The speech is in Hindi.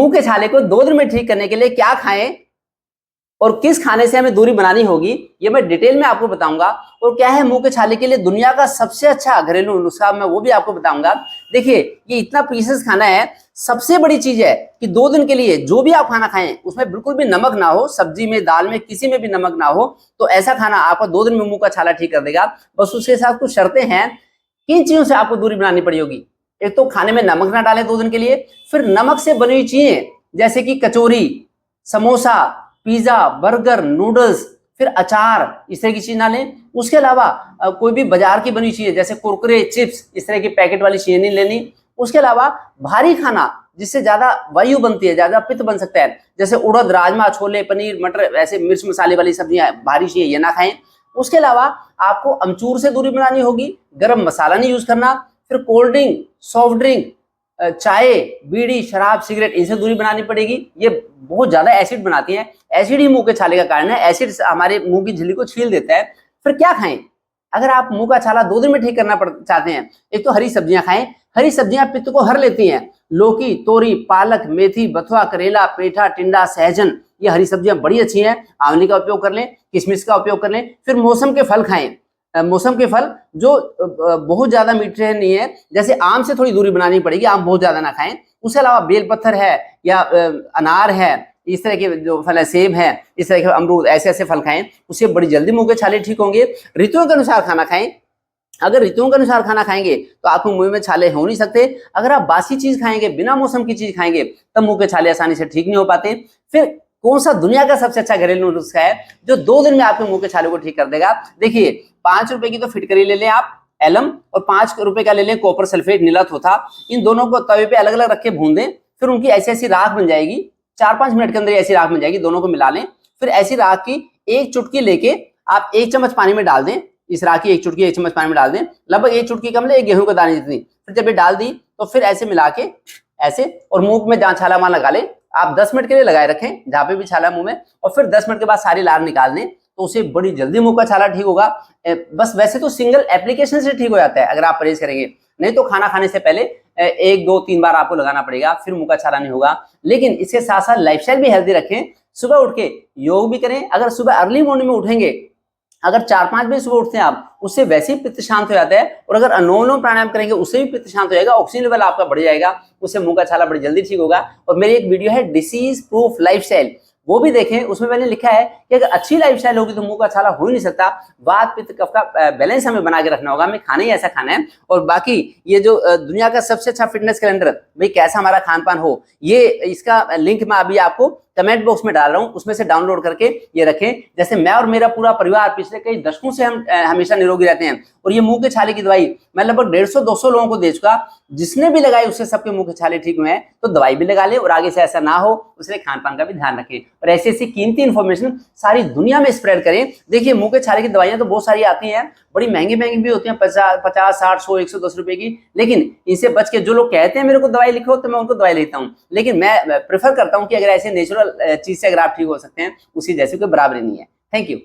मुंह के छाले को 2 दिन में ठीक करने के लिए क्या खाएं और किस खाने से हमें दूरी बनानी होगी, ये मैं डिटेल में आपको बताऊंगा। और क्या है मुंह के छाले के लिए दुनिया का सबसे अच्छा घरेलू नुस्खा, मैं वो भी आपको बताऊंगा। देखिए ये इतना प्रीशियस खाना है, सबसे बड़ी चीज है कि 2 दिन के लिए जो भी आप खाना खाएं उसमें बिल्कुल भी नमक ना हो, सब्जी में दाल में किसी में भी नमक ना हो, तो ऐसा खाना आपका 2 दिन में मुंह का छाला ठीक कर देगा। बस उसके साथ कुछ शर्तें हैं, किन चीजों से आपको दूरी बनानी पड़ी होगी। एक तो खाने में नमक ना डालें 2 दिन के लिए, फिर नमक से बनी हुई चीजें जैसे कि कचौरी, समोसा, पिज्जा, बर्गर, नूडल्स, फिर अचार, इस तरह की चीज ना लें। उसके अलावा कोई भी बाजार की बनी चीजें जैसे कुरकुरे, चिप्स, इस तरह की पैकेट वाली चीजें नहीं लेनी। उसके अलावा भारी खाना जिससे ज्यादा वायु बनती है, ज्यादा पित्त बन सकता है, जैसे उड़द, राजमा, छोले, पनीर, मटर, ऐसे मिर्च मसाले वाली सब्जियां, भारी चीजें ये ना खाएं। उसके अलावा आपको अमचूर से दूरी बनानी होगी, गरम मसाला नहीं यूज करना। फिर कोल्ड ड्रिंक, सॉफ्ट ड्रिंक, चाय, बीड़ी, शराब, सिगरेट, इनसे दूरी बनानी पड़ेगी। ये बहुत ज्यादा एसिड बनाती हैं, एसिड ही मुंह के छाले का कारण है, एसिड हमारे मुंह की झिल्ली को छील देता है। फिर क्या खाएं अगर आप मुंह का छाला 2 दिन में ठीक करना चाहते हैं? एक तो हरी सब्जियां खाएं, हरी सब्जियां पित्त को हर लेती हैं। लौकी, तोरी, पालक, मेथी, बथुआ, करेला, पेठा, टिंडा, सहजन, ये हरी सब्जियां बड़ी अच्छी हैं। आंवले का उपयोग कर लें, किशमिश का उपयोग कर लें। फिर मौसम के फल खाएं, मौसम के फल जो बहुत ज्यादा मीठे नहीं है, जैसे आम से थोड़ी दूरी बनानी पड़ेगी, आम बहुत ज्यादा ना खाएं। उसके अलावा बेल पत्थर है या अनार है, इस तरह के जो फल है, सेब है, इस तरह के अमरूद, ऐसे ऐसे फल खाएं, उससे बड़ी जल्दी मुंह के छाले ठीक होंगे। ऋतुओं के अनुसार खाना खाएं, अगर ऋतुओं के अनुसार खाना खाएंगे तो आपको मुंह में छाले हो नहीं सकते। अगर आप बासी चीज खाएंगे, बिना मौसम की चीज खाएंगे, तब मुंह के छाले आसानी से ठीक नहीं हो पाते। फिर कौन सा दुनिया का सबसे अच्छा घरेलू नुस्खा है जो 2 दिन में आपके मुंह के छाले को ठीक कर देगा? देखिए 5 रुपए की तो फिटकरी ले लें आप, एलम, और 5 रुपए का ले लें कॉपर सल्फेट, नीला थोथा। इन दोनों को तवे पे अलग अलग रख के भून दें, फिर उनकी ऐसी ऐसी राख बन जाएगी, 4-5 मिनट के अंदर ऐसी राख बन जाएगी। दोनों को मिला लें, फिर ऐसी राख की 1 चुटकी लेके आप 1 चम्मच पानी में डाल दें। इस राख की 1 चुटकी 1 चम्मच पानी में डाल दें, लगभग 1 चुटकी कम ले, 1 गेहूं का दाने जितनी। फिर जब ये डाल दी तो फिर ऐसे मिला के ऐसे, और मुंह में जहां छाला वहां लगा लें। आप 10 मिनट के लिए लगाए रखें जहां पे भी छाला मुंह में, और फिर 10 मिनट के बाद सारी लार निकाल दें, तो उसे बड़ी जल्दी मुंह का छाला ठीक होगा। बस वैसे तो सिंगल एप्लीकेशन से ठीक हो जाता है अगर आप परहेज करेंगे, नहीं तो खाना खाने से पहले 1, 2, 3 बार आपको लगाना पड़ेगा, फिर मुंह का छाला नहीं होगा। लेकिन इसके साथ साथ लाइफस्टाइल भी हेल्दी रखें, सुबह उठ के योग भी करें। अगर सुबह अर्ली मॉर्निंग में उठेंगे, अगर 4-5 बजे सुबह उठते हैं आप, उससे वैसे ही पित्त शांत हो जाता है। और अगर अनुलोम प्राणायाम करेंगे उससे भी पित्त शांत हो जाएगा, ऑक्सीजन लेवल आपका बढ़ जाएगा, उससे मुंह का छाला बड़ी जल्दी ठीक होगा। और मेरी एक वीडियो है डिसीज प्रूफ लाइफस्टाइल, वो भी देखें, उसमें मैंने लिखा है कि अगर अच्छी लाइफस्टाइल होगी तो मुंह का छाला हो ही नहीं सकता। वात पित्त कफ का बैलेंस हमें बना के रखना होगा, हमें खाना ही ऐसा खाना है। और बाकी ये जो दुनिया का सबसे अच्छा फिटनेस कैलेंडर, भाई कैसा हमारा खान पान हो, ये इसका लिंक मैं अभी आपको कमेंट बॉक्स में डाल रहा हूं, उसमें से डाउनलोड करके ये रखें। जैसे मैं और मेरा पूरा परिवार पिछले कई दशकों से हम हमेशा निरोगी रहते हैं, और ये मुंह के छाले की दवाई मैं लगभग 150-200 लोगों को दे चुका, जिसने भी लगाई उससे सबके मुंह के छाले ठीक हुए हैं। तो दवाई भी लगा ले और आगे से ऐसा ना हो, उसके खान पान का भी ध्यान रखें, और ऐसी ऐसी कीमती इंफॉर्मेशन सारी दुनिया में स्प्रेड करें। देखिए मुंह के छाले की दवाइयां तो बहुत सारी आती हैं, बड़ी महंगी महंगी भी होती हैं, 50, 60, 100, 110 रुपए की, लेकिन इनसे बच के, जो लोग कहते हैं मेरे को दवाई लिखो, तो मैं उनको दवाई लेता हूँ, लेकिन मैं प्रेफर करता हूँ कि अगर ऐसे नेचुरल चीज से अगर आप ठीक हो सकते हैं, उसी जैसे कोई बराबरी नहीं है। Thank you.